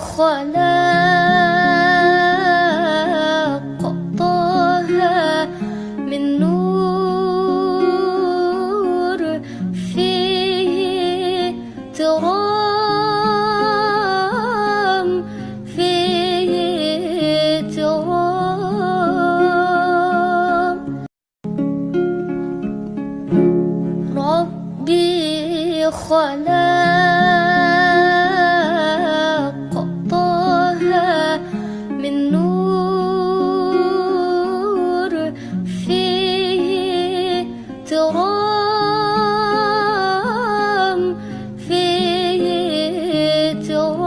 خلاق طه من نور فيه ترام فيه ترام ربي خلاق طه من نور فيه ترام فيه ترام.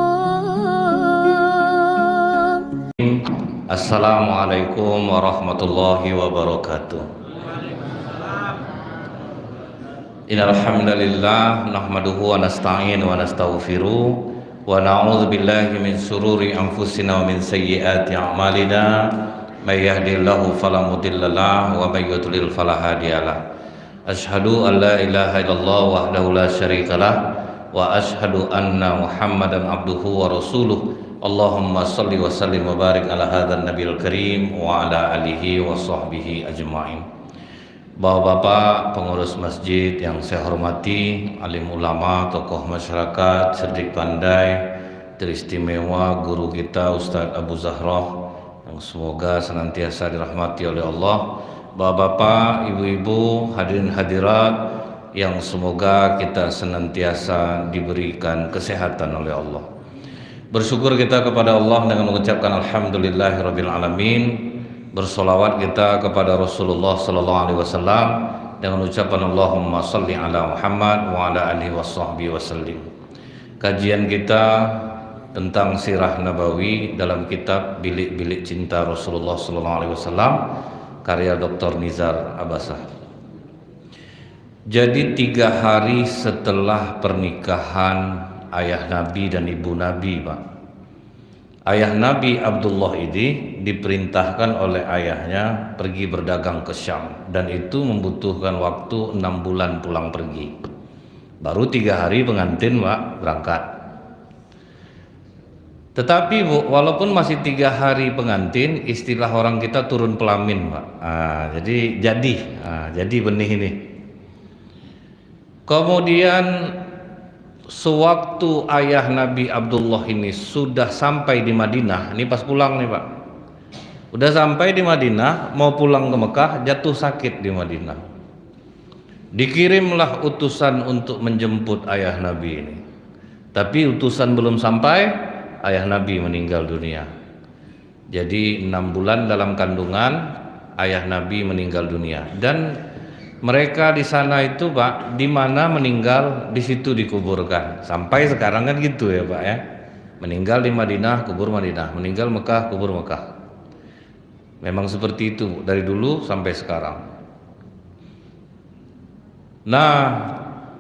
Assalamualaikum warahmatullahi wabarakatuh. Innal hamdalillah nahmaduhu wa nasta'inu wa nastaghfiruh wa na'udzu billahi min shururi anfusina wa min sayyiati a'malina may yahdihillahu fala mudilla lahu wa may yudlil fala hadiyalah. Asyhadu an la ilaha illallah wahdahu la syarikalah wa asyhadu anna Muhammadan abduhu wa rasuluh. Allahumma salli wa sallim wa barik ala hadzal nabiyil karim wa ala alihi wa sahbihi ajmain. Bapak-bapak pengurus masjid yang saya hormati, alim ulama, tokoh masyarakat, cerdik pandai, teristimewa guru kita Ustadz Abu Zahroh yang semoga senantiasa dirahmati oleh Allah. Bapak-bapak, ibu-ibu, hadirin hadirat yang semoga kita senantiasa diberikan kesehatan oleh Allah. Bersyukur kita kepada Allah dengan mengucapkan alhamdulillahirabbil alamin. Bersolawat kita kepada Rasulullah sallallahu alaihi wasallam dengan ucapan Allahumma salli ala Muhammad wa ala alihi washabbihi wasallim. Kajian kita tentang sirah nabawi dalam kitab Bilik-bilik Cinta Rasulullah sallallahu alaihi wasallam karya Dr. Nizar Abbasah. Jadi 3 hari setelah pernikahan ayah Nabi dan ibu Nabi, Pak, ayah Nabi Abdullah ini diperintahkan oleh ayahnya pergi berdagang ke Syam, dan itu membutuhkan waktu 6 bulan pulang pergi. Baru 3 hari pengantin, Pak, berangkat. Tetapi Bu, walaupun masih 3 hari pengantin, istilah orang kita turun pelamin, Pak. Jadi benih ini. Kemudian sewaktu ayah Nabi Abdullah ini sudah sampai di Madinah, ini pas pulang nih Pak, udah sampai di Madinah, mau pulang ke Mekah, jatuh sakit di Madinah. Dikirimlah utusan untuk menjemput ayah Nabi ini, tapi utusan belum sampai, ayah Nabi meninggal dunia. Jadi 6 bulan dalam kandungan, ayah Nabi meninggal dunia. Dan mereka di sana itu, Pak, di mana meninggal di situ dikuburkan. Sampai sekarang kan gitu ya, Pak ya. Meninggal di Madinah, kubur Madinah. Meninggal Mekah, kubur Mekah. Memang seperti itu dari dulu sampai sekarang. Nah,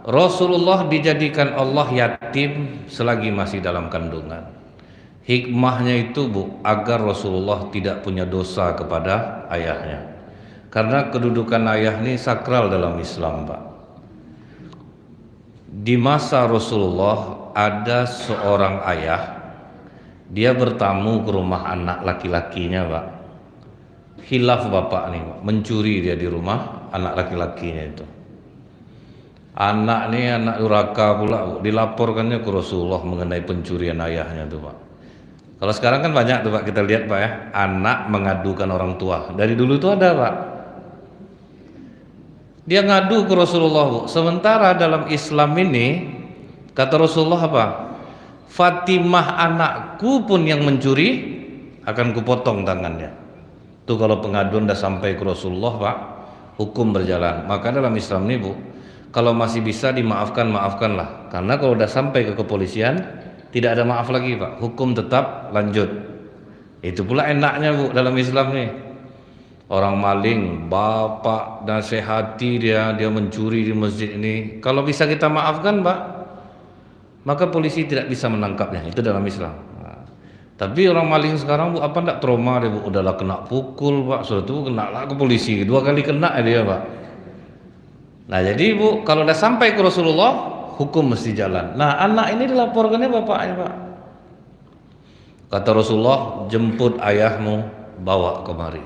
Rasulullah dijadikan Allah yatim selagi masih dalam kandungan. Hikmahnya itu, Bu, agar Rasulullah tidak punya dosa kepada ayahnya. Karena kedudukan ayah ini sakral dalam Islam, Pak. Di masa Rasulullah ada seorang ayah, dia bertamu ke rumah anak laki-lakinya, Pak. Khilaf bapak nih, Pak. Mencuri dia di rumah anak laki-lakinya itu. Anak nih, anak durhaka pula, Bu. Dilaporkannya ke Rasulullah mengenai pencurian ayahnya tuh, Pak. Kalau sekarang kan banyak tuh, Pak, kita lihat, Pak ya, anak mengadukan orang tua. Dari dulu tuh ada, Pak. Dia ngadu ke Rasulullah, Bu. Sementara dalam Islam ini kata Rasulullah apa? Fatimah anakku pun yang mencuri akan kupotong tangannya. Tuh kalau pengaduan udah sampai ke Rasulullah, Pak, hukum berjalan. Maka dalam Islam ini, Bu, kalau masih bisa dimaafkan, maafkanlah. Karena kalau udah sampai ke kepolisian, tidak ada maaf lagi, Pak. Hukum tetap lanjut. Itu pula enaknya, Bu, dalam Islam nih. Orang maling, bapak nasihati dia mencuri di masjid ini. Kalau bisa kita maafkan, Pak, maka polisi tidak bisa menangkapnya. Itu dalam Islam. Nah, tapi orang maling sekarang, Bu, apa enggak trauma dia, Bu? Udahlah kena pukul, Pak, sudah itu kena lah ke polisi. 2 kali kena dia, Pak. Nah jadi, Bu, kalau udah sampai ke Rasulullah, hukum mesti jalan. Nah anak ini dilaporkannya bapaknya, Pak. Kata Rasulullah, jemput ayahmu, bawa kemari.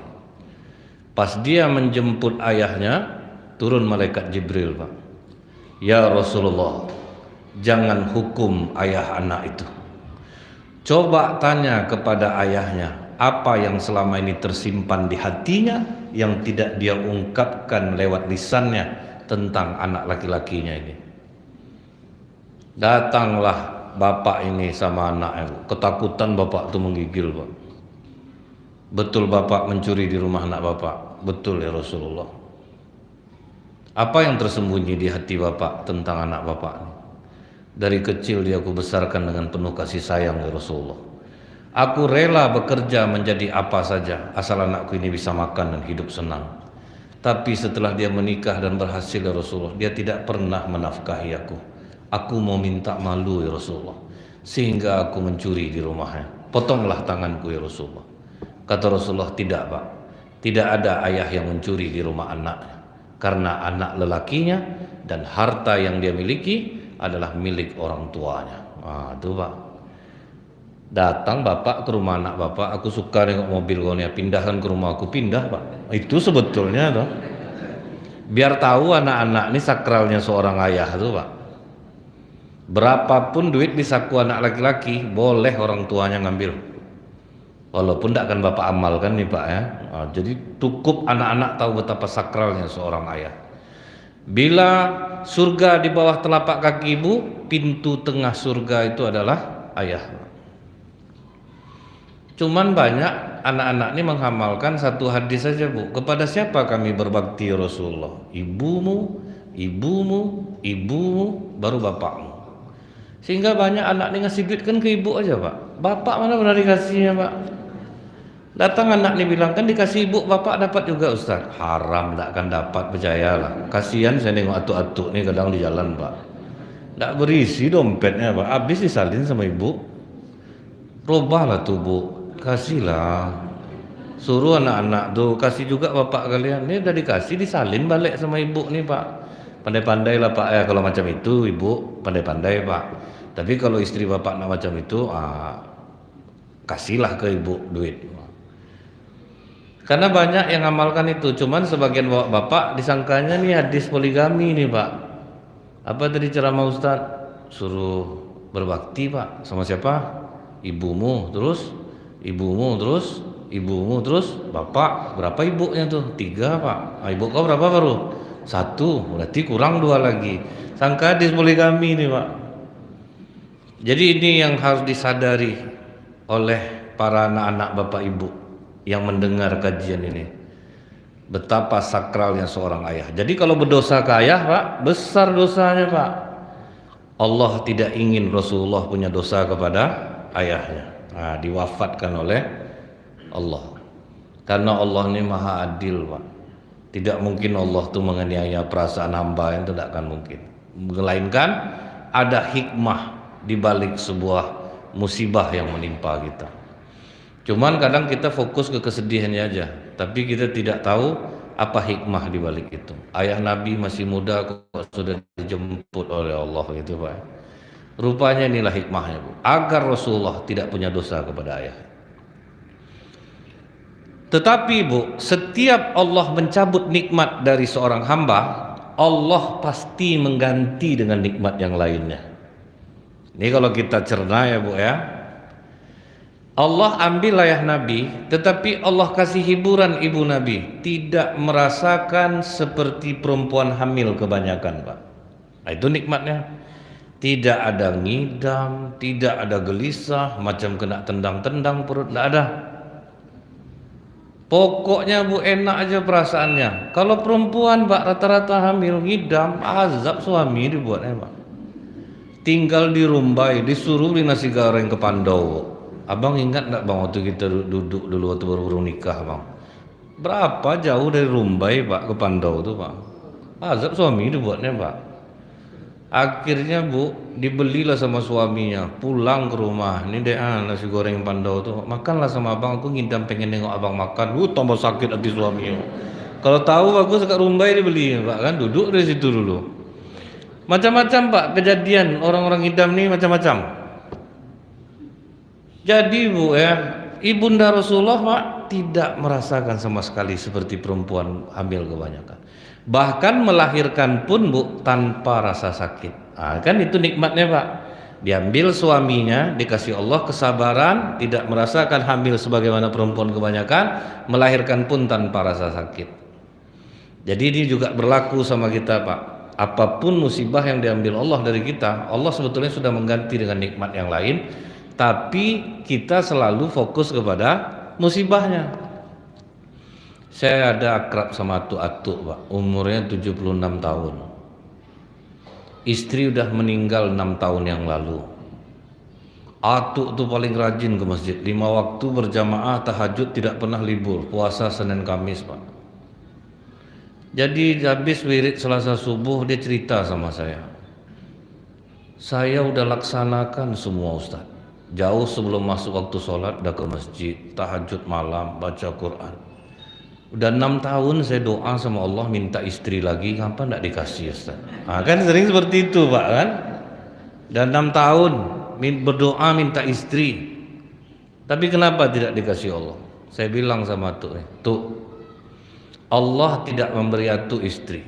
Pas dia menjemput ayahnya, turun malaikat Jibril, Pak. Ya Rasulullah, jangan hukum ayah anak itu. Coba tanya kepada ayahnya, apa yang selama ini tersimpan di hatinya yang tidak dia ungkapkan lewat lisannya tentang anak laki-lakinya ini. Datanglah bapak ini sama anaknya, ketakutan bapak itu menggigil, Pak. Betul bapak mencuri di rumah anak bapak? Betul ya Rasulullah. Apa yang tersembunyi di hati bapak tentang anak bapak? Dari kecil dia aku besarkan dengan penuh kasih sayang ya Rasulullah. Aku rela bekerja menjadi apa saja asal anakku ini bisa makan dan hidup senang. Tapi setelah dia menikah dan berhasil ya Rasulullah, dia tidak pernah menafkahi aku. Aku mau minta malu ya Rasulullah, sehingga aku mencuri di rumahnya. Potonglah tanganku ya Rasulullah. Kata Rasulullah, tidak Pak, tidak ada ayah yang mencuri di rumah anaknya, karena anak lelakinya dan harta yang dia miliki adalah milik orang tuanya. Itu Pak. Datang bapak ke rumah anak bapak, aku suka dengan mobil kau nih, pindahkan ke rumah aku. Pindah Pak. Itu sebetulnya tuh, biar tahu anak-anak ini sakralnya seorang ayah tuh Pak. Berapapun duit di saku anak laki-laki, boleh orang tuanya ngambil, walaupun tidak akan bapak amalkan nih Pak ya. Jadi cukup anak-anak tahu betapa sakralnya seorang ayah. Bila surga di bawah telapak kaki ibu, pintu tengah surga itu adalah ayah. Cuman banyak anak-anak ini menghamalkan satu hadis saja Bu. Kepada siapa kami berbakti ya Rasulullah? Ibumu, ibumu, ibumu, baru bapakmu. Sehingga banyak anak ini ngasih duit kan ke ibu aja Pak. Bapak mana pernah dikasihnya Pak. Datang anak ini bilang, kan dikasih ibu, bapak dapat juga Ustaz. Haram, tidak akan dapat, percayalah. Kasihan saya nengok atuk-atuk nih kadang di jalan Pak, tidak berisi dompetnya Pak, habis disalin sama ibu. Robahlah tuh Bu, kasihlah. Suruh anak-anak tuh kasih juga bapak kalian. Ini udah dikasih, disalin balik sama ibu nih Pak. Pandai-pandai lah Pak ya, kalau macam itu ibu pandai-pandai Pak. Tapi kalau istri bapak nak macam itu, kasihlah ke ibu duit. Karena banyak yang amalkan itu, cuman sebagian bapak disangkanya nih hadis poligami nih Pak. Apa tadi ceramah Ustaz? Suruh berbakti Pak. Sama siapa? Ibumu, terus ibumu, terus ibumu, terus bapak. Berapa ibunya tuh? 3 Pak. Ibu kau berapa baru? 1, berarti kurang 2 lagi. Sangka hadis poligami nih Pak. Jadi ini yang harus disadari oleh para anak-anak bapak ibu yang mendengar kajian ini, betapa sakralnya seorang ayah. Jadi kalau berdosa ke ayah Pak, besar dosanya Pak. Allah tidak ingin Rasulullah punya dosa kepada ayahnya. Diwafatkan oleh Allah. Karena Allah ini maha adil Pak. Tidak mungkin Allah itu menganiaya perasaan hamba, yang tidak akan mungkin. Melainkan ada hikmah di balik sebuah musibah yang menimpa kita. Cuman kadang kita fokus ke kesedihannya aja, tapi kita tidak tahu apa hikmah di balik itu. Ayah Nabi masih muda kok sudah dijemput oleh Allah gitu Pak. Rupanya inilah hikmahnya Bu, agar Rasulullah tidak punya dosa kepada ayah. Tetapi Bu, setiap Allah mencabut nikmat dari seorang hamba, Allah pasti mengganti dengan nikmat yang lainnya. Ini kalau kita cerna ya Bu ya. Allah ambil ayah Nabi, tetapi Allah kasih hiburan ibu Nabi, tidak merasakan seperti perempuan hamil kebanyakan Pak. Itu nikmatnya. Tidak ada ngidam, tidak ada gelisah, macam kena tendang-tendang perut, tidak ada. Pokoknya Bu enak aja perasaannya. Kalau perempuan Pak rata-rata hamil ngidam, azab suami dibuatnya Pak. Tinggal di Rumbai, disuruh beli nasi goreng ke Pandau. Abang ingat enggak Bang waktu kita duduk dulu waktu baru nikah Bang? Berapa jauh dari Rumbai Pak ke Pandau tuh Pak? Azab suami dibuatnya Pak. Akhirnya Bu dibelilah sama suaminya, pulang ke rumah. Ini deh nasi goreng Pandau tuh, makanlah sama abang. Aku ngidam pengen nengok abang makan. Tambah sakit hati suami. Kalau tahu bagus ke Rumbai dibeli Pak kan, duduk dari situ dulu. Macam-macam Pak kejadian orang-orang ngidam nih macam-macam. Jadi Bu ya, ibunda Rasulullah Pak tidak merasakan sama sekali seperti perempuan hamil kebanyakan. Bahkan melahirkan pun Bu tanpa rasa sakit. Kan itu nikmatnya Pak. Diambil suaminya, dikasih Allah kesabaran, tidak merasakan hamil sebagaimana perempuan kebanyakan, melahirkan pun tanpa rasa sakit. Jadi ini juga berlaku sama kita Pak. Apapun musibah yang diambil Allah dari kita, Allah sebetulnya sudah mengganti dengan nikmat yang lain, tapi kita selalu fokus kepada musibahnya. Saya ada akrab sama atuk-atuk Pak, umurnya 76 tahun. Istri udah meninggal 6 tahun yang lalu. Atuk tuh paling rajin ke masjid, 5 waktu berjamaah, tahajud, tidak pernah libur, puasa Senin Kamis Pak. Jadi habis wirid Selasa subuh dia cerita sama saya udah laksanakan semua Ustaz. Jauh sebelum masuk waktu sholat udah ke masjid, tahajud malam, baca Quran. Udah 6 tahun saya doa sama Allah minta istri lagi, kenapa enggak dikasih Ustaz? Kan sering seperti itu Pak kan. Dan 6 tahun berdoa minta istri, tapi kenapa tidak dikasih Allah? Saya bilang sama Tuh, Allah tidak memberi Atuk istri,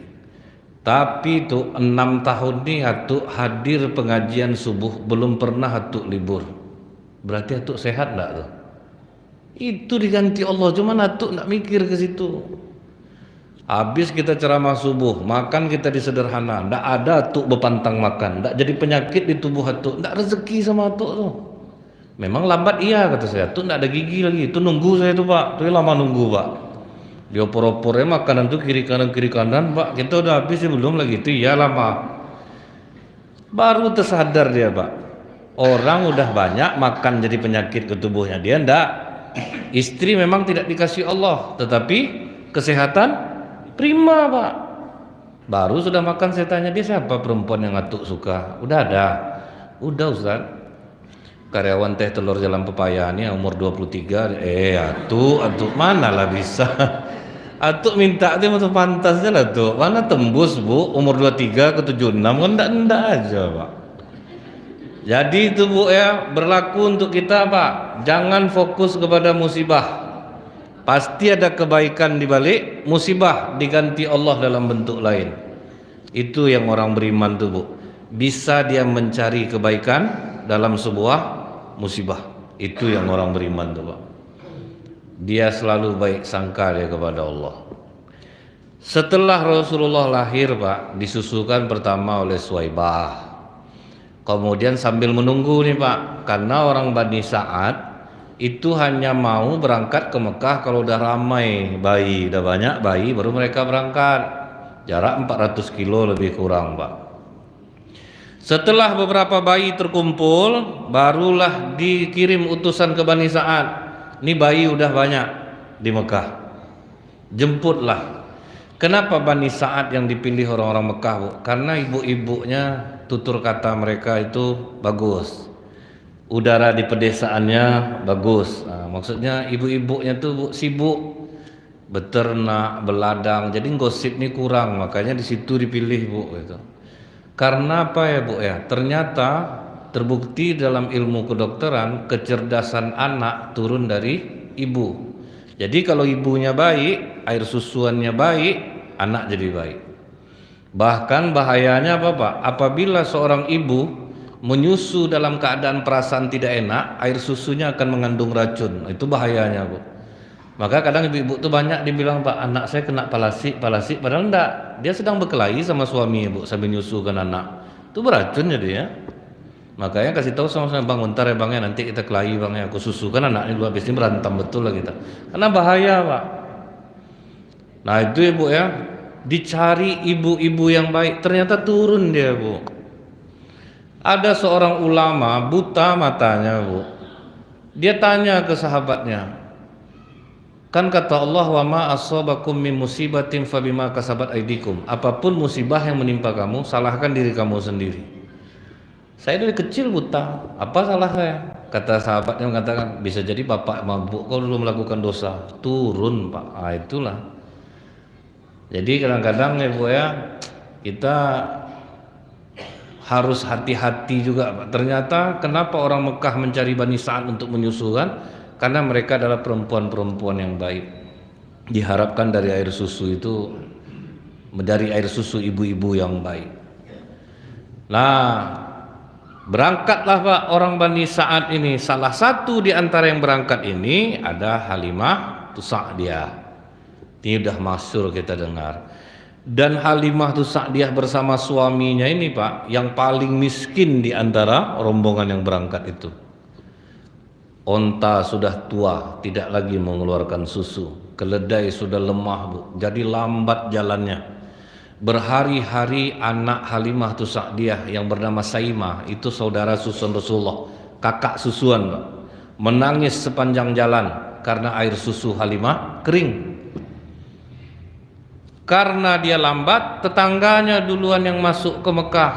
tapi tuh 6 tahun nih Atuk hadir pengajian subuh, belum pernah Atuk libur. Berarti Atuk sehat enggak tuh? Itu diganti Allah, cuman Atuk enggak mikir ke situ. Habis kita ceramah subuh, makan kita disederhana, enggak ada Atuk berpantang makan, enggak jadi penyakit di tubuh Atuk, enggak rezeki sama Atuk tuh. Memang lambat iya kata saya, Atuk enggak ada gigi lagi, itu nunggu saya tuh Pak, tuh lama nunggu Pak. Dia opor-opornya makanan tuh kiri kanan Pak, kita udah habis ya belum lagi, itu iya lama. Baru tersadar dia Pak, orang udah banyak makan jadi penyakit ke tubuhnya, dia enggak. Istri memang tidak dikasih Allah, tetapi kesehatan prima Pak. Baru sudah makan saya tanya dia siapa perempuan yang Atuk suka. Udah ada. Udah Ustaz. Karyawan teh telur Jalan Pepaya ini umur 23. Atuk mana lah bisa. Atuk minta dia masuk pantasnya lah tuh. Mana tembus Bu umur 23 ke 76 kan enggak aja Pak. Jadi itu Bu ya, berlaku untuk kita Pak. Jangan fokus kepada musibah. Pasti ada kebaikan di balik musibah, diganti Allah dalam bentuk lain. Itu yang orang beriman tuh Bu. Bisa dia mencari kebaikan dalam sebuah musibah. Itu yang orang beriman tuh Pak. Dia selalu baik sangka dia kepada Allah. Setelah Rasulullah lahir Pak, disusukan pertama oleh Suwaibah. Kemudian sambil menunggu nih Pak, karena orang Bani Sa'ad itu hanya mau berangkat ke Mekah kalau udah ramai bayi, udah banyak bayi baru mereka berangkat. Jarak 400 kilo lebih kurang Pak. Setelah beberapa bayi terkumpul, barulah dikirim utusan ke Bani Sa'ad. Ini bayi udah banyak di Mekah, jemputlah. Kenapa Bani Sa'ad yang dipilih orang-orang Mekah Bu? Karena ibu-ibunya tutur kata mereka itu bagus, udara di pedesaannya bagus. Maksudnya ibu-ibunya tuh Bu, sibuk beternak, beladang, jadi gosip ini kurang, makanya di situ dipilih Bu gitu. Karena apa ya Bu ya? Ternyata terbukti dalam ilmu kedokteran kecerdasan anak turun dari ibu. Jadi kalau ibunya baik, air susuannya baik, anak jadi baik. Bahkan bahayanya apa Pak? Apabila seorang ibu menyusu dalam keadaan perasaan tidak enak, air susunya akan mengandung racun. Itu bahayanya Bu. Maka kadang ibu-ibu tuh banyak dibilang Pak, anak saya kena palasik, padahal enggak. Dia sedang berkelahi sama suami Bu sambil nyusukan anak. Itu beracun jadi ya. Makanya kasih tahu sama-sama Bang, bentar ya Bang ya, nanti kita kelahi Bang ya, aku susukan anaknya dulu, habis ini berantem betul lah kita. Karena bahaya Pak. Nah itu ya Bu ya, dicari ibu-ibu yang baik, ternyata turun dia Bu. Ada seorang ulama buta matanya Bu. Dia tanya ke sahabatnya, kan kata Allah, wa ma asabakum min musibatin fabima kasabat aidikum. Apapun musibah yang menimpa kamu, salahkan diri kamu sendiri. Saya dari kecil buta, apa salah saya? Kata sahabatnya mengatakan, bisa jadi bapak mabuk kau dulu melakukan dosa. Turun Pak, itulah. Jadi kadang-kadang ya Bu ya, kita harus hati-hati juga Pak. Ternyata kenapa orang Mekah mencari Bani Sa'ad untuk menyusukan? Karena mereka adalah perempuan-perempuan yang baik. Diharapkan dari air susu itu, dari air susu ibu-ibu yang baik. Nah, berangkatlah Pak orang Bani Sa'ad ini. Salah satu di antara yang berangkat ini ada Halimah Sa'diyah. Ini udah masyhur kita dengar. Dan Halimah Sa'diyah bersama suaminya ini Pak, yang paling miskin di antara rombongan yang berangkat itu. Onta sudah tua, tidak lagi mengeluarkan susu. Keledai sudah lemah Bu, jadi lambat jalannya. Berhari-hari anak Halimah Sa'diyah yang bernama Saimah, itu saudara susuan Rasulullah, kakak susuan Pak, menangis sepanjang jalan karena air susu Halimah kering. Karena dia lambat, tetangganya duluan yang masuk ke Mekah.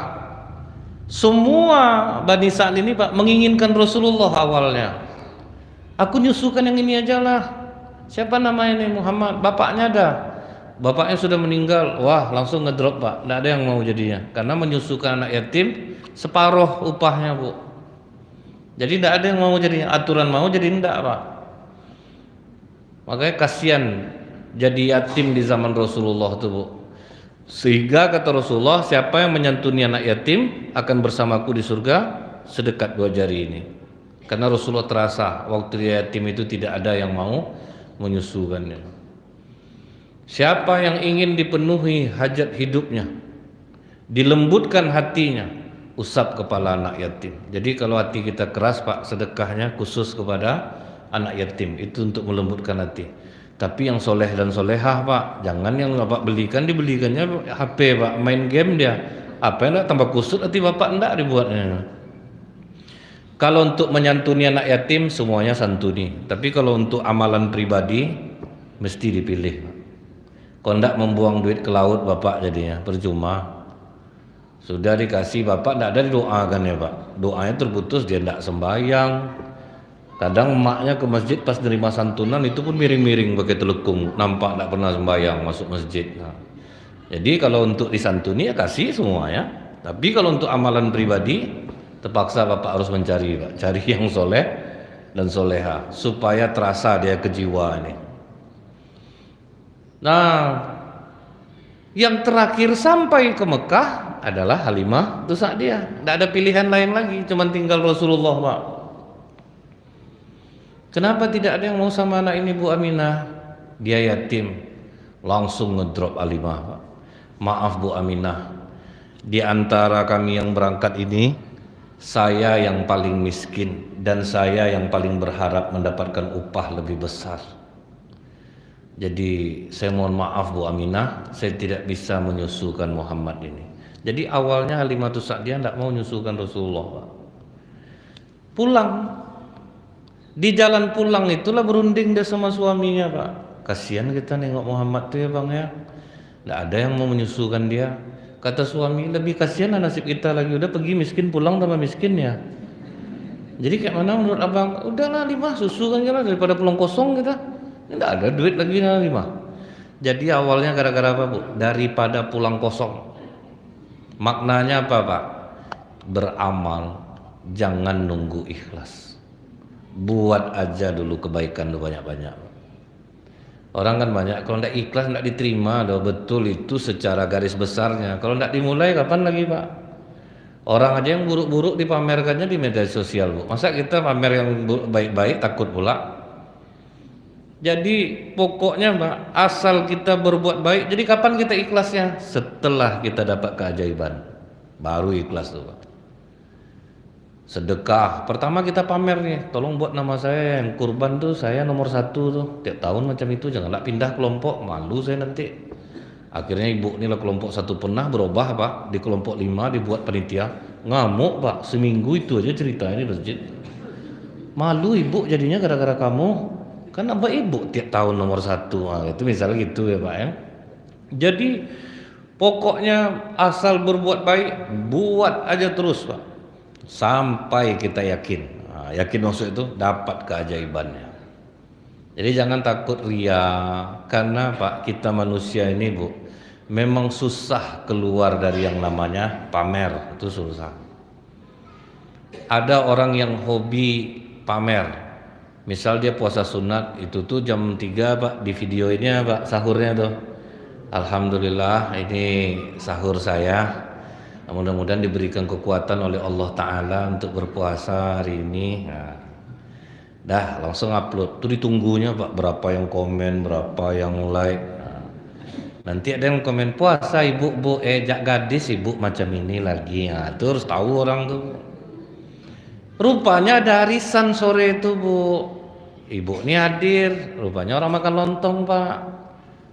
Semua Bani Sa'ad ini Pak menginginkan Rasulullah awalnya. Aku nyusukan yang ini aja lah. Siapa namanya ini? Muhammad. Bapaknya ada. Bapaknya sudah meninggal. Wah, langsung ngedrop Pak. Tidak ada yang mau jadinya. Karena menyusukan anak yatim separuh upahnya Bu. Jadi tidak ada yang mau jadinya. Aturan mau jadi tidak Pak. Makanya kasihan jadi yatim di zaman Rasulullah itu Bu. Sehingga kata Rasulullah, siapa yang menyantuni anak yatim akan bersamaku di surga sedekat 2 jari ini. Karena Rasulullah terasa waktu dia yatim itu tidak ada yang mau menyusukannya. Siapa yang ingin dipenuhi hajat hidupnya, dilembutkan hatinya, usap kepala anak yatim. Jadi kalau hati kita keras Pak, sedekahnya khusus kepada anak yatim, itu untuk melembutkan hati. Tapi yang soleh dan solehah Pak, jangan yang Bapak belikan, dibelikannya HP Pak, main game dia. Apa yang tambah kusut hati Bapak, enggak dibuatnya. Kalau untuk menyantuni anak yatim semuanya santuni. Tapi kalau untuk amalan pribadi mesti dipilih. Kalau enggak membuang duit ke laut Bapak jadinya percuma. Sudah dikasih Bapak enggak ada didoakan ya Pak. Doanya terputus, dia enggak sembahyang. Kadang emaknya ke masjid pas nerima santunan itu pun miring-miring pakai telekung, nampak enggak pernah sembahyang masuk masjid. Nah, jadi kalau untuk disantuni ya kasih semua ya. Tapi kalau untuk amalan pribadi terpaksa Bapak harus mencari Pak, cari yang soleh dan soleha supaya terasa dia kejiwa ini. Nah, yang terakhir sampai ke Mekah adalah Halimah Sa'diyah. Tidak ada pilihan lain lagi, cuma tinggal Rasulullah Pak. Kenapa tidak ada yang mau sama anak ini Bu Aminah? Dia yatim. Langsung ngedrop Halimah Pak. Maaf Bu Aminah, di antara kami yang berangkat ini, saya yang paling miskin dan saya yang paling berharap mendapatkan upah lebih besar. Jadi saya mohon maaf Bu Aminah, saya tidak bisa menyusukan Muhammad ini. Jadi awalnya Halimah Sa'diyah tidak mau menyusukan Rasulullah Pak. Pulang, di jalan pulang itulah berunding dia sama suaminya Pak. Kasihan kita nengok Muhammad tuh ya Bang ya, tidak ada yang mau menyusukan dia. Kata suami, lebih kasihan nasib kita lagi, udah pergi miskin pulang tambah miskin ya. Jadi kayak mana menurut abang? Udahlah Halimah susukan lah daripada pulang kosong kita. Tidak ada duit lagi Halimah. Jadi awalnya gara-gara apa Bu? Daripada pulang kosong. Maknanya apa Pak? Beramal, jangan nunggu ikhlas. Buat aja dulu kebaikan lu banyak-banyak. Orang kan banyak, kalau tidak ikhlas tidak diterima, betul itu secara garis besarnya. Kalau tidak dimulai kapan lagi Pak? Orang aja yang buruk-buruk dipamerkannya di media sosial Bu. Masa kita pamer yang baik-baik takut pula? Jadi pokoknya Pak, asal kita berbuat baik. Jadi kapan kita ikhlasnya? Setelah kita dapat keajaiban, baru ikhlas tuh Pak. Sedekah, pertama kita pamer nih, tolong buat nama saya yang kurban tuh, saya nomor 1 tuh, tiap tahun macam itu, janganlah pindah kelompok, malu saya nanti. Akhirnya ibu inilah kelompok 1 pernah berubah Pak, di kelompok 5 dibuat panitia, ngamuk Pak, seminggu itu aja ceritanya di masjid. Malu ibu jadinya gara-gara kamu, kan abah ibu tiap tahun nomor 1, nah, itu misalnya gitu ya Pak ya. Jadi pokoknya asal berbuat baik, buat aja terus Pak. Sampai kita yakin, nah, yakin maksud itu dapat keajaibannya. Jadi jangan takut ria, karena Pak kita manusia ini Bu, memang susah keluar dari yang namanya pamer, itu susah. Ada orang yang hobi pamer, misal dia puasa sunat, itu tuh jam 3 Pak, di video ini Pak sahurnya tuh, alhamdulillah ini sahur saya, mudah-mudahan diberikan kekuatan oleh Allah Ta'ala untuk berpuasa hari ini. Nah, dah langsung upload, tuh ditunggunya Pak, berapa yang komen, berapa yang like. Nanti ada yang komen, puasa ibu, bu, jak gadis ibu macam ini lagi. Nah, terus tahu orang tuh. Rupanya ada arisan sore itu bu, ibu ini hadir, rupanya orang makan lontong Pak.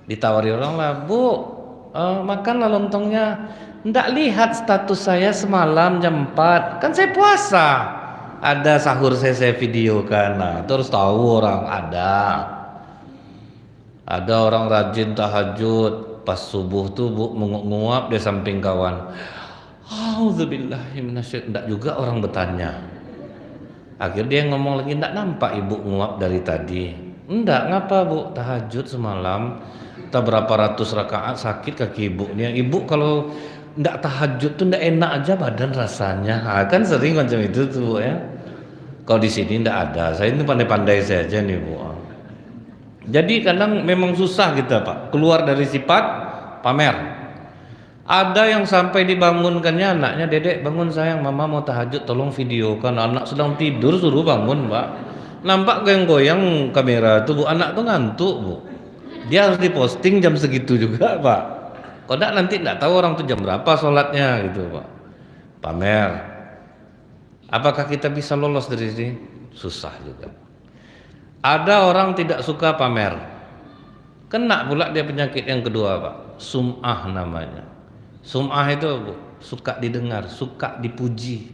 Ditawari orang lah, bu, makanlah lontongnya. Ndak lihat status saya semalam jam 4, kan saya puasa. Ada sahur saya videokan. Nah, terus tahu orang ada orang rajin tahajud, pas subuh tuh bu menguap di samping kawan. Auzubillahi minasyaitonir. Ndak juga orang bertanya. Akhirnya dia ngomong lagi, ndak nampak ibu nguap dari tadi. Ndak, ngapa bu? Tahajud semalam, tak berapa ratus rakaat, sakit kaki ibunya. Ibu kalau ndak tahajud tuh ndak enak aja badan rasanya. Kan sering macam itu tuh bu ya. Kalau di sini ndak ada, saya ini pandai-pandai saja nih bu. Jadi kadang memang susah kita Pak keluar dari sifat pamer. Ada yang sampai dibangunkannya anaknya, dedek bangun sayang, mama mau tahajud tolong videokan. Anak sedang tidur suruh bangun Pak. Nampak goyang-goyang kamera tuh bu, anak tuh ngantuk bu. Dia harus diposting jam segitu juga Pak. Kodak nanti nggak tahu orang tuh jam berapa sholatnya gitu Pak. Pamer. Apakah kita bisa lolos dari sini? Susah juga. Ada orang tidak suka pamer, kena pula dia penyakit yang kedua Pak, sum'ah namanya. Sum'ah itu Bu, suka didengar, suka dipuji.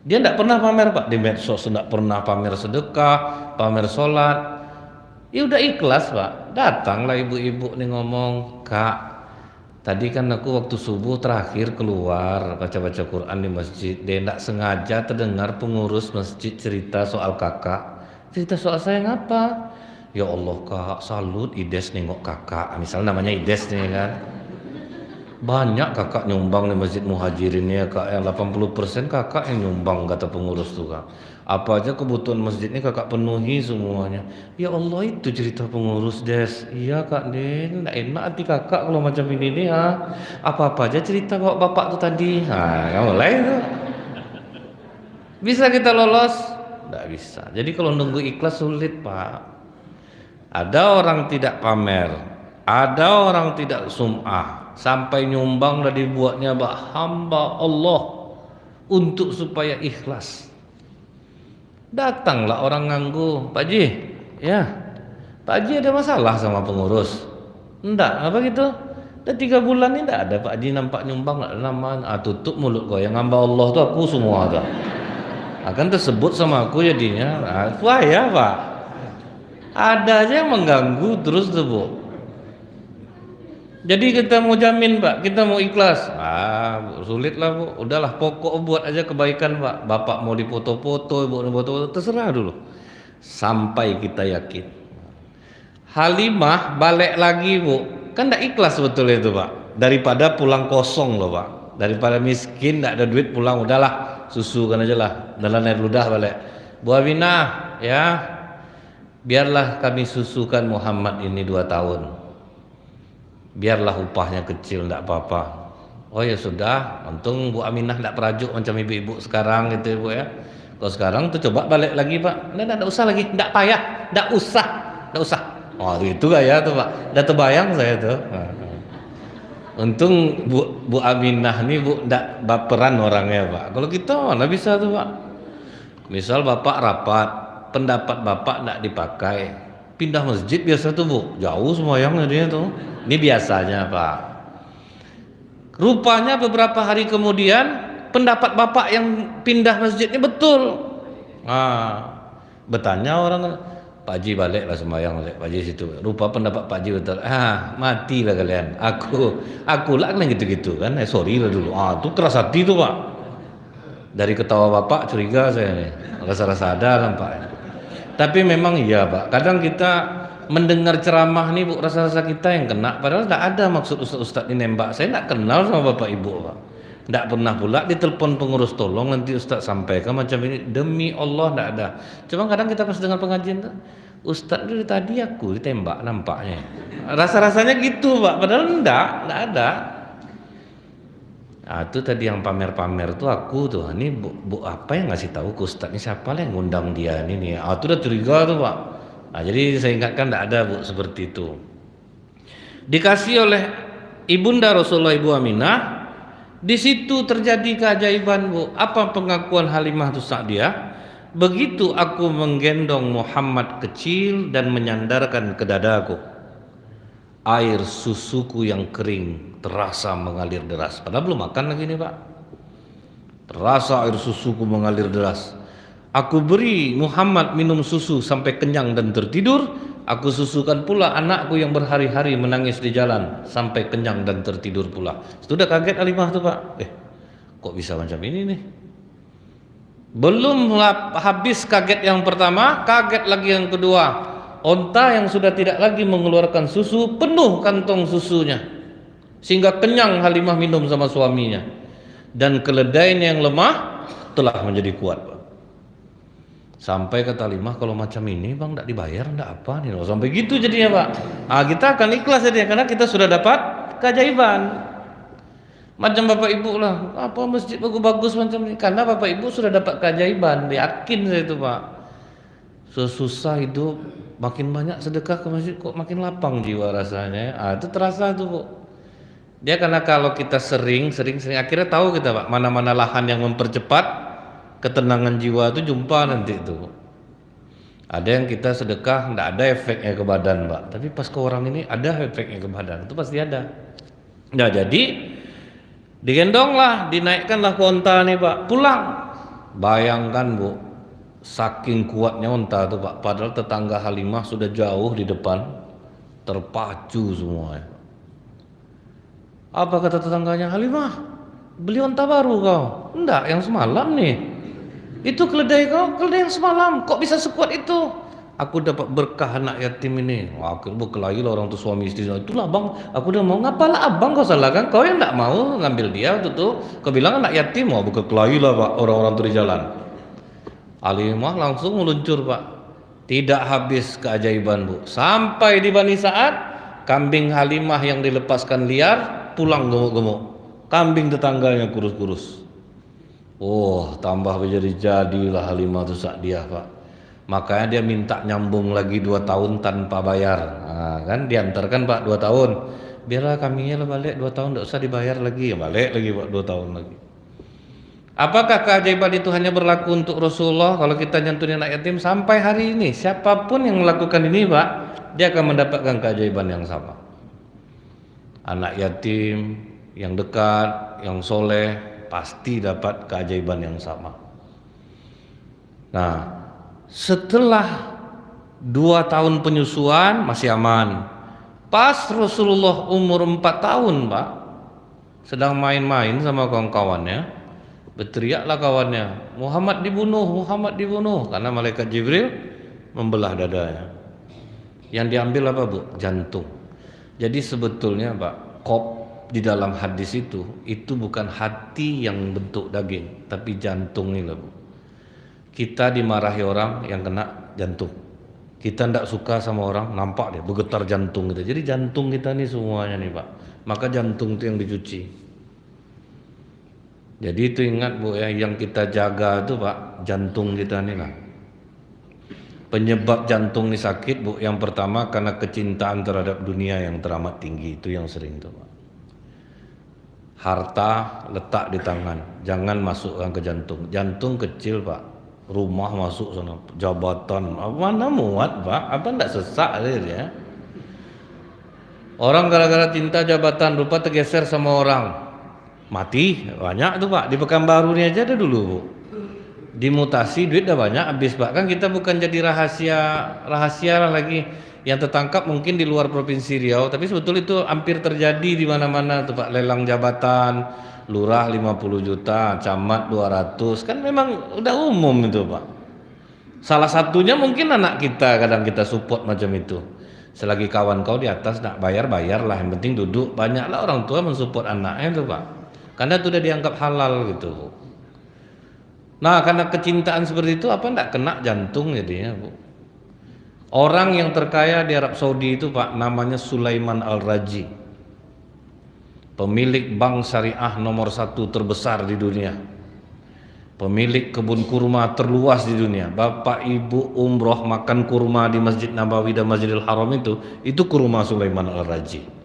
Dia tidak pernah pamer Pak di medsos, tidak pernah pamer sedekah, pamer sholat. Ya udah ikhlas Pak. Datanglah ibu-ibu nih ngomong, Kak, tadi kan aku waktu subuh terakhir keluar baca-baca Quran di masjid, dia tidak sengaja terdengar pengurus masjid cerita soal kakak. Cerita soal saya ngapa? Ya Allah Kak, salut Ides nengok kakak. Misalnya namanya Ides nih kan. Banyak kakak nyumbang di Masjid Muhajirin ya Kak, yang 80% kakak yang nyumbang kata pengurus tuh Kak. Apa aja kebutuhan masjid ini kakak penuhi semuanya. Ya Allah, itu cerita pengurus Des. Iya Kak Den, enggak enak hati kakak kalau macam ini nih ha. Apa-apa aja cerita bapak tuh tadi. Nah, mulai itu. Bisa kita lolos? Tidak bisa. Jadi kalau nunggu ikhlas sulit Pak. Ada orang tidak pamer, ada orang tidak sum'ah, sampai nyumbang dan dibuatnya hamba Allah untuk supaya ikhlas. Datanglah orang nganggu, Pak Ji, ya Pak Ji ada masalah sama pengurus? Enggak, apa gitu? Udah 3 bulan ini enggak ada Pak Ji nampak nyumbang, enggak ada nama. Tutup mulut kau, yang hamba Allah tuh aku semua tuh. Akan tersebut sama aku jadinya. Wah ya Pak, ada aja yang mengganggu terus tuh Bu. Jadi kita mau jamin Pak, kita mau ikhlas, sulit lah Bu. Udahlah pokok buat aja kebaikan Pak. Bapak mau dipoto-foto, Ibu mau foto-foto, terserah dulu sampai kita yakin. Halimah balik lagi Bu, kan tidak ikhlas sebetulnya itu Pak. Daripada pulang kosong loh Pak, daripada miskin tidak ada duit pulang, udahlah susukan aja lah, dalam air ludah balik. Bu Aminah ya, biarlah kami susukan Muhammad ini 2 tahun, biarlah upahnya kecil tidak apa-apa. Oh ya sudah, untung Bu Aminah tidak perajuk macam ibu-ibu sekarang gitu Bu ya. Kalau sekarang tuh coba balik lagi Pak, tidak usah lagi, tidak payah, tidak usah. Oh itu gak ya tuh Pak, udah terbayang saya tuh. Untung Bu Aminah nih Bu tidak baperan orangnya Pak. Kalau kita mana bisa tuh Pak. Misal Bapak rapat, pendapat Bapak tidak dipakai, pindah masjid biasa tuh Bu, jauh semuanya dia tuh. Ini biasanya Pak. Rupanya beberapa hari kemudian pendapat Bapak yang pindah masjidnya betul. Bertanya orang, Pak Haji baliklah sembahyang, Pak Haji situ. Rupa pendapat Pak Haji betul. Matilah kalian. Aku lah kan gitu-gitu kan. Sorry lah dulu. Tuh keras hati tuh Pak. Dari ketawa Bapak curiga saya nih. Rasa-rasa ada nampaknya. Tapi memang iya Pak. Kadang kita mendengar ceramah nih Bu, rasa-rasa kita yang kena, padahal tidak ada maksud ustaz-ustaz ini nembak. Saya tidak kenal sama bapak ibu Pak. Tidak pernah pula ditelepon pengurus, tolong nanti ustaz sampaikan macam ini, demi Allah tidak ada. Cuma kadang kita pas dengar pengajian tuh, ustaz itu tadi aku ditembak nampaknya. Rasa-rasanya gitu Pak, padahal tidak ada. Nah, itu tadi yang pamer-pamer tuh aku tuh, ini bu apa yang ngasih tahu ke ustaz ini, siapa yang ngundang dia ini nih. Itu udah curiga tuh Pak. Nah, jadi saya ingatkan tidak ada Bu seperti itu. Dikasih oleh ibunda Rasulullah Ibu Aminah, di situ terjadi keajaiban Bu. Apa pengakuan Halimah itu Sa'diyah? Begitu aku menggendong Muhammad kecil dan menyandarkan ke dadaku, air susuku yang kering terasa mengalir deras. Padahal belum makan lagi nih Pak. Terasa air susuku mengalir deras. Aku beri Muhammad minum susu sampai kenyang dan tertidur. Aku susukan pula anakku yang berhari-hari menangis di jalan sampai kenyang dan tertidur pula. Sudah kaget Halimah tuh Pak. Kok bisa macam ini nih? Belum habis kaget yang pertama, kaget lagi yang kedua. Onta yang sudah tidak lagi mengeluarkan susu, penuh kantong susunya, sehingga kenyang Halimah minum sama suaminya. Dan keledainya yang lemah telah menjadi kuat Pak. Sampai kata Halimah, kalau macam ini bang tidak dibayar tidak apa nih loh. Sampai gitu jadinya Pak. Kita akan ikhlas jadinya, karena kita sudah dapat keajaiban. Macam bapak ibu lah, apa masjid bagus-bagus macam ini, karena bapak ibu sudah dapat keajaiban. Yakin saya itu Pak. Sesusah hidup, makin banyak sedekah ke masjid kok makin lapang jiwa rasanya. Itu terasa tuh Bu. Dia karena kalau kita sering akhirnya tahu kita Pak, mana-mana lahan yang mempercepat ketenangan jiwa itu jumpa nanti itu. Ada yang kita sedekah tidak ada efeknya ke badan Pak, tapi pas ke orang ini ada efeknya ke badan, itu pasti ada. Nah jadi digendonglah, dinaikkanlah ke onta nih Pak, pulang. Bayangkan Bu, saking kuatnya onta tuh Pak, padahal tetangga Halimah sudah jauh di depan, terpacu semua. Apa kata tetangganya? Halimah, beli onta baru kau? Enggak, yang semalam nih. Itu keledai kau, keledai yang semalam, kok bisa sekuat itu? Aku dapat berkah anak yatim ini. Wah, aku berkelahi lah orang tuh suami istri. Itulah bang, aku udah mau, ngapalah abang kau salahkan? Kau yang tidak mau ngambil dia tuh. Kau bilang anak yatim, mau berkelahi lah Pak orang-orang tuh di jalan. Halimah langsung meluncur Pak. Tidak habis keajaiban Bu. Sampai di Bani Sa'ad, kambing Halimah yang dilepaskan liar pulang gemuk-gemuk. Kambing tetangganya kurus-kurus. Tambah jadilah Halimah itu Sa'diyah Pak. Makanya dia minta nyambung lagi 2 tahun tanpa bayar. Kan diantarkan Pak 2 tahun. Biarlah kambingnya balik 2 tahun, tidak usah dibayar lagi. Ya balik lagi Pak 2 tahun lagi. Apakah keajaiban itu hanya berlaku untuk Rasulullah? Kalau kita nyentuhin anak yatim sampai hari ini, siapapun yang melakukan ini Pak, dia akan mendapatkan keajaiban yang sama. Anak yatim yang dekat, yang soleh, pasti dapat keajaiban yang sama. Nah, setelah 2 tahun penyusuan masih aman. Pas Rasulullah umur 4 tahun Pak, sedang main-main sama kawan-kawannya, berteriaklah kawannya, Muhammad dibunuh, Muhammad dibunuh, karena malaikat Jibril membelah dadanya. Yang diambil apa Bu? Jantung. Jadi sebetulnya Pak, di dalam hadis itu bukan hati yang bentuk daging, tapi jantung ini Bu. Kita dimarahi orang yang kena jantung. Kita tidak suka sama orang, nampak dia bergetar jantung kita. Jadi jantung kita nih semuanya nih Pak. Maka jantung itu yang dicuci. Jadi itu ingat Bu ya, yang kita jaga itu Pak, jantung kita nih lah. Penyebab jantung ini sakit Bu, yang pertama karena kecintaan terhadap dunia yang teramat tinggi, itu yang sering tuh Pak. Harta letak di tangan, jangan masukkan ke jantung. Jantung kecil Pak, rumah masuk sana, jabatan, mana muat Pak, apa enggak sesak dia. Orang gara-gara cinta jabatan rupa tergeser sama orang, mati banyak tuh Pak. Di Pekanbaru ini aja ada dulu Bu, dimutasi duit dah banyak habis Pak. Kan kita bukan jadi rahasia lagi. Yang tertangkap mungkin di luar provinsi Riau, tapi sebetulnya itu hampir terjadi di mana-mana tuh Pak. Lelang jabatan, lurah 50 juta, camat 200, kan memang udah umum itu Pak. Salah satunya mungkin anak kita, kadang kita support macam itu. Selagi kawan kau di atas nak bayar lah, yang penting duduk. Banyaklah orang tua mensupport anaknya tuh Pak, karena itu udah dianggap halal gitu Bu. Nah karena kecintaan seperti itu apa ndak kena jantung jadinya Bu. Orang yang terkaya di Arab Saudi itu Pak namanya Sulaiman Al-Raji, pemilik bank syariah nomor 1 terbesar di dunia, pemilik kebun kurma terluas di dunia. Bapak ibu umroh makan kurma di Masjid Nabawi dan Masjidil Haram itu kurma Sulaiman Al-Raji.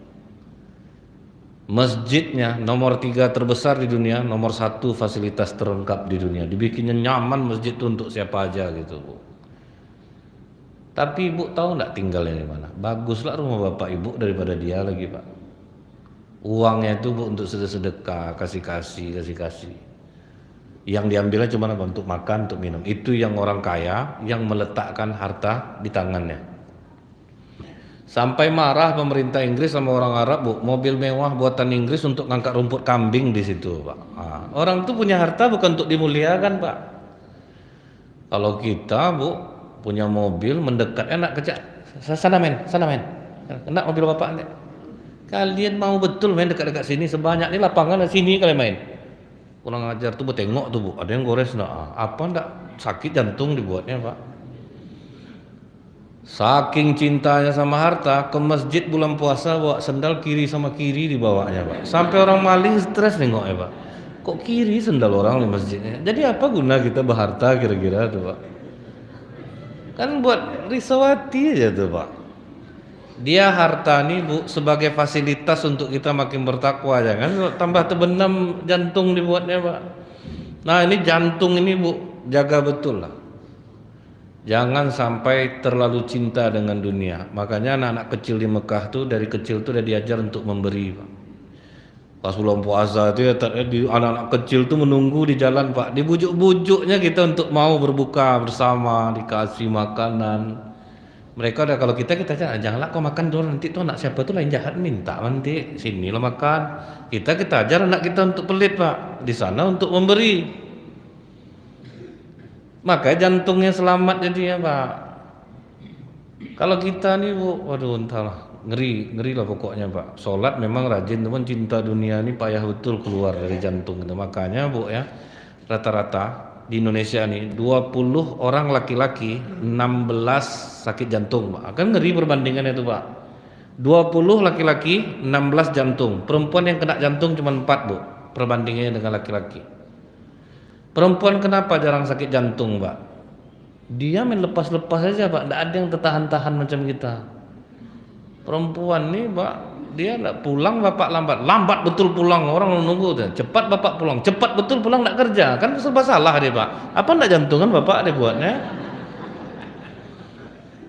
Masjidnya nomor 3 terbesar di dunia, nomor 1 fasilitas terlengkap di dunia. Dibikinnya nyaman masjid itu untuk siapa aja gitu Bu. Tapi ibu tahu nggak tinggalnya di mana? Baguslah rumah bapak ibu daripada dia lagi Pak. Uangnya itu Bu untuk sedekah, kasih. Yang diambilnya cuma untuk makan, untuk minum. Itu yang orang kaya yang meletakkan harta di tangannya. Sampai marah pemerintah Inggris sama orang Arab Bu, mobil mewah buatan Inggris untuk ngangkat rumput kambing di situ Pak. Nah, orang itu punya harta bukan untuk dimuliakan Pak. Kalau kita Bu punya mobil mendekat enak kecak, sana men, enak mobil bapak nih. Kalian mau betul main dekat-dekat sini, sebanyak ini lapangan sini kalian main. Kurang ajar tuh Bu, tengok tuh Bu, ada yang gores enggak? Apa enggak sakit jantung dibuatnya Pak. Saking cintanya sama harta, ke masjid bulan puasa bawa sendal kiri sama kiri dibawanya Pak. Sampai orang maling stres nengok ya Pak. Kok kiri sendal orang di masjidnya? Jadi apa guna kita berharta kira-kira tuh Pak? Kan buat risawati aja tuh Pak. Dia harta nih Bu sebagai fasilitas untuk kita makin bertakwa, jangan tambah terbenam jantung dibuatnya Pak. Nah ini jantung ini Bu jaga betul lah. Jangan sampai terlalu cinta dengan dunia. Makanya anak-anak kecil di Mekah tuh dari kecil tuh udah diajar untuk memberi Pak. Pas bulan puasa itu ya anak-anak kecil tuh menunggu di jalan Pak, dibujuk-bujuknya kita untuk mau berbuka bersama, dikasih makanan. Mereka udah kalau kita janganlah kau makan dulu, nanti tuh anak siapa tuh lain jahat minta nanti sini lo makan. Kita ajar anak kita untuk pelit Pak, di sana untuk memberi. Makanya jantungnya selamat jadi ya Pak. Kalau kita nih Bu, waduh entahlah. Ngeri lah pokoknya Pak. Sholat memang rajin, teman cinta dunia ini payah betul keluar dari jantung itu. Makanya Bu ya, rata-rata di Indonesia nih 20 orang laki-laki 16 sakit jantung Pak. Kan ngeri perbandingannya itu Pak. 20 laki-laki 16 jantung. Perempuan yang kena jantung cuma 4 Bu, perbandingannya dengan laki-laki. Perempuan kenapa jarang sakit jantung Pak? Dia main lepas-lepas aja Pak, tidak ada yang tertahan-tahan macam kita. Perempuan nih Pak, dia enggak pulang bapak lambat betul pulang, orang nunggu tuh. Cepat bapak pulang, cepat betul pulang enggak kerja, kan serba salah dia Pak. Apa enggak jantungan bapak dia buatnya?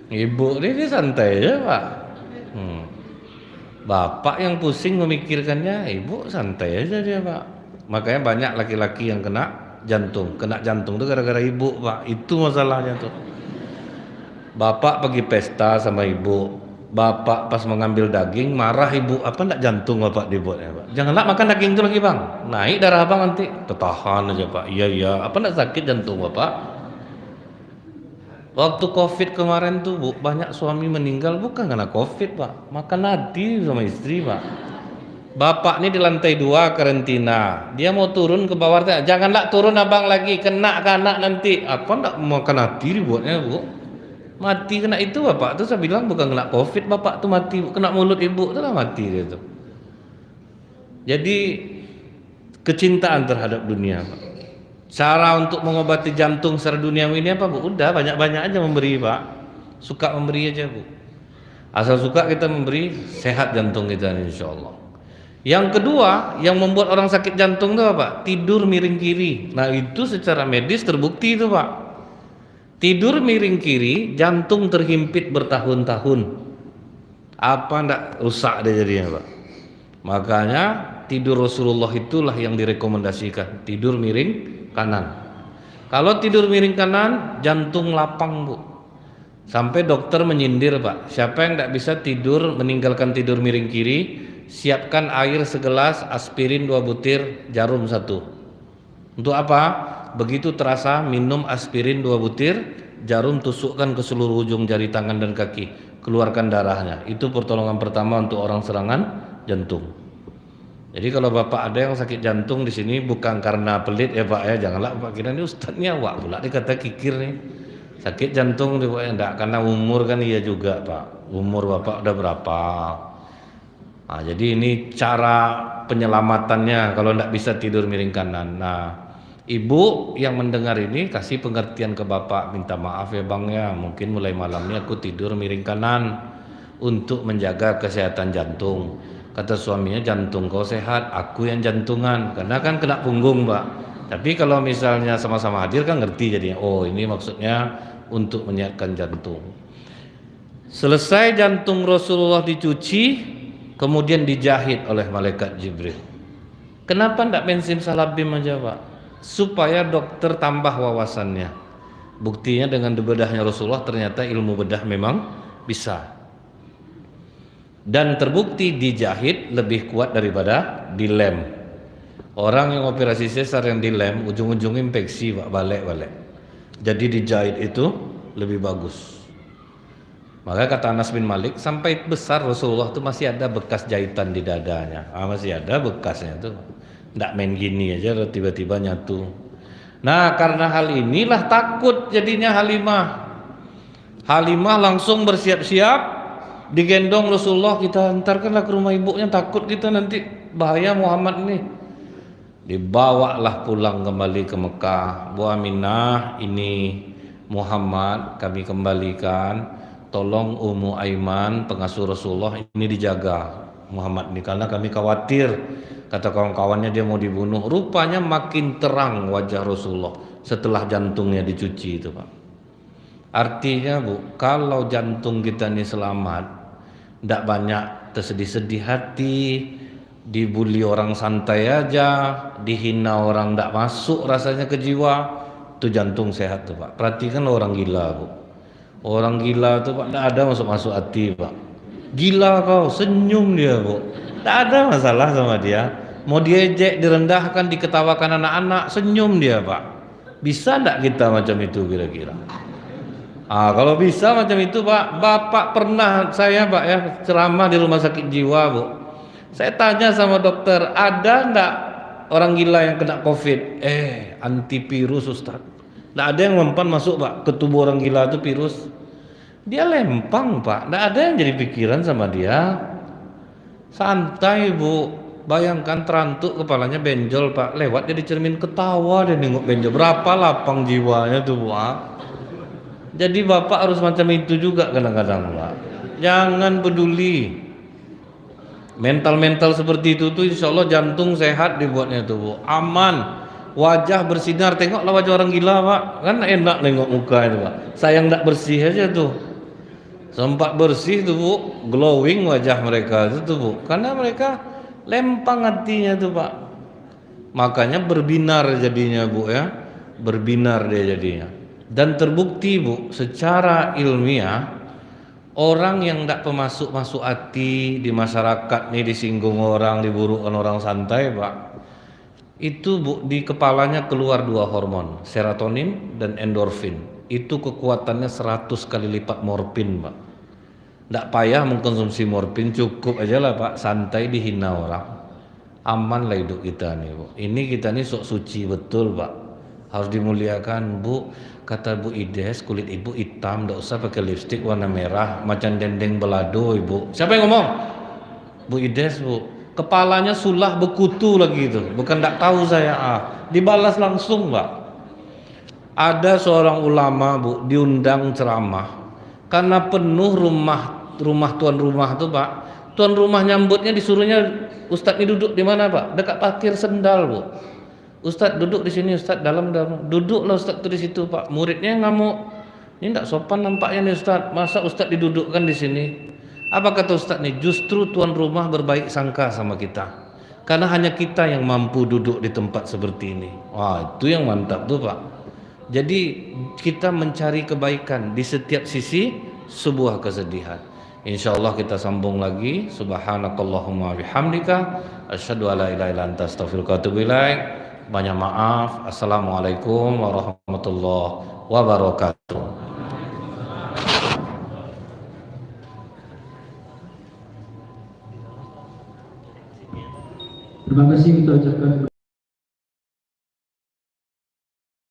Ibu dia santai aja Pak. Bapak yang pusing memikirkannya, ibu santai aja dia Pak. Makanya banyak laki-laki yang kena jantung tuh gara-gara ibu Pak. Itu masalahnya tuh. Bapak pergi pesta sama ibu. Bapak pas mengambil daging marah ibu, apa enggak jantung bapak dibuatnya Pak? Janganlah makan daging itu lagi Bang, naik darah Abang nanti. Tertahan aja Pak. Iya, apa enggak sakit jantung bapak? Waktu Covid kemarin tuh Bu, banyak suami meninggal bukan karena Covid Pak, makan hati sama istri Pak. Bapak ini di lantai 2 karantina, dia mau turun ke bawah, janganlah turun Abang lagi, kena ke anak nanti. Apa enggak makan hati dibuatnya Bu? Mati kena itu bapak tuh, saya bilang bukan kena Covid bapak tuh mati, kena mulut ibu tuh lah mati dia tuh. Jadi kecintaan terhadap dunia Pak. Cara untuk mengobati jantung secara duniawi ini apa Bu? Udah banyak-banyak aja memberi Pak. Suka memberi aja Bu. Asal suka kita memberi, sehat jantung kita insyaallah. Yang kedua yang membuat orang sakit jantung itu apa? Tidur miring kiri. Nah itu secara medis terbukti itu Pak. Tidur miring kiri, jantung terhimpit bertahun-tahun. Apa ndak rusak dia jadinya Pak. Makanya tidur Rasulullah itulah yang direkomendasikan, tidur miring kanan. Kalau tidur miring kanan, jantung lapang Bu. Sampai dokter menyindir Pak, siapa yang ndak bisa tidur meninggalkan tidur miring kiri, siapkan air segelas, aspirin 2 butir, jarum 1. Untuk apa? Begitu terasa minum aspirin 2 butir, jarum tusukkan ke seluruh ujung jari tangan dan kaki. keluarkan darahnya. Itu pertolongan pertama untuk orang serangan jantung. Jadi kalau Bapak ada yang sakit jantung di sini bukan karena pelit ya Pak ya, janganlah Bapak kira ini ustadznya wak pula dikata kikir nih. Sakit jantung Pak ya, enggak, karena umur kan iya juga Pak. Umur Bapak udah berapa? Nah, jadi ini cara penyelamatannya kalau enggak bisa tidur miring kanan. Nah, Ibu yang mendengar ini kasih pengertian ke Bapak, minta maaf ya Bang ya, mungkin mulai malam ini aku tidur miring kanan untuk menjaga kesehatan jantung. Kata suaminya, jantung kau sehat, aku yang jantungan, karena kan kena punggung Mbak. Tapi kalau misalnya sama-sama hadir kan ngerti jadinya, oh ini maksudnya untuk menyehatkan jantung. Selesai jantung Rasulullah dicuci, kemudian dijahit oleh malaikat Jibril. Kenapa ndak bensin salabim aja Pak? Supaya dokter tambah wawasannya. Buktinya dengan bedahnya Rasulullah ternyata ilmu bedah memang bisa. Dan terbukti dijahit lebih kuat daripada dilem. Orang yang operasi sesar yang dilem ujung-ujung infeksi Pak, balik-balik. Jadi dijahit itu lebih bagus. Maka kata Anas bin Malik, sampai besar Rasulullah itu masih ada bekas jahitan di dadanya. Masih ada bekasnya tuh. Nggak main gini aja tiba-tiba nyatu. Nah karena hal inilah takut jadinya Halimah. Halimah langsung bersiap-siap, digendong Rasulullah, kita antarkanlah ke rumah ibunya, takut kita nanti bahaya Muhammad ini. Dibawalah pulang kembali ke Mekah. Bu Aminah, ini Muhammad kami kembalikan, tolong Ummu Aiman pengasuh Rasulullah ini dijaga Muhammad ini karena kami khawatir, kata kawan-kawannya dia mau dibunuh. Rupanya makin terang wajah Rasulullah setelah jantungnya dicuci itu Pak. Artinya Bu, kalau jantung kita ini selamat, tidak banyak tersedih-sedih hati, dibully orang santai aja, dihina orang tidak masuk rasanya ke jiwa, itu jantung sehat tuh Pak. Perhatikan orang gila Bu. Orang gila tuh Pak tidak ada masuk-masuk hati Pak. Gila kau, senyum dia Bu. Tidak ada masalah sama dia. Mau diejek, direndahkan, diketawakan anak-anak, senyum dia Pak. Bisa tidak kita macam itu kira-kira? Kalau bisa macam itu Pak, Bapak pernah saya Pak ya ceramah di rumah sakit jiwa Bu. Saya tanya sama dokter, ada enggak orang gila yang kena COVID? Antivirus Ustaz. Enggak ada yang mempan masuk Pak ke tubuh orang gila itu virus. Dia lempang Pak, enggak ada yang jadi pikiran sama dia. Santai Bu. Bayangkan terantuk kepalanya benjol Pak, lewat dia di cermin ketawa dia nengok benjol. Berapa lapang jiwanya tuh Bu. Jadi Bapak harus macam itu juga kadang-kadang Pak. Jangan peduli. Mental-mental seperti itu tuh insya Allah jantung sehat dibuatnya tuh Bu. Aman. Wajah bersinar. Tengoklah wajah orang gila Pak. Kan enak nengok muka itu Pak. Sayang enggak bersih aja tuh. Sempat bersih tuh Bu. Glowing wajah mereka itu tuh Bu. Karena mereka lempang hatinya tuh Pak. Makanya berbinar jadinya Bu ya. Berbinar dia jadinya. Dan terbukti Bu, secara ilmiah orang yang tidak pemasuk-masuk hati di masyarakat nih, disinggung orang, diburukkan orang santai Pak, itu Bu di kepalanya keluar dua hormon, serotonin dan endorfin. Itu kekuatannya 100 kali lipat morfin Pak. Tidak payah mengkonsumsi morfin, cukup aja lah Pak, santai dihina orang. Aman lah hidup kita nih Bu. Ini kita nih sok suci betul Pak. Harus dimuliakan Bu. Kata Bu Ides, kulit ibu hitam, tidak usah pakai lipstik warna merah macam dendeng belado Ibu. Siapa yang ngomong? Bu Ides Bu. Kepalanya sulah bekutu lagi itu. Bukan tidak tahu saya. Dibalas langsung Pak. Ada seorang ulama Bu diundang ceramah karena penuh rumah tuan rumah tuh Pak. Tuan rumah nyambutnya disuruhnya, Ustadz ini duduk di mana Pak? Dekat parkir sendal Bu. Ustadz duduk di sini Ustadz, dalam duduklah Ustadz tuh di situ Pak. Muridnya ngamuk, ini tidak sopan nampaknya nih Ustadz, masa Ustadz didudukkan di sini? Apa kata Ustadz nih? Justru tuan rumah berbaik sangka sama kita, karena hanya kita yang mampu duduk di tempat seperti ini. Wah itu yang mantap tuh Pak. Jadi kita mencari kebaikan di setiap sisi sebuah kesedihan. Insyaallah kita sambung lagi. Subhanakallahumma bihamdika asyhadu alla ilaha illa anta astaghfiruka wa atubu ilaik. Banyak maaf. Assalamualaikum warahmatullahi wabarakatuh. Terima kasih kita ucapkan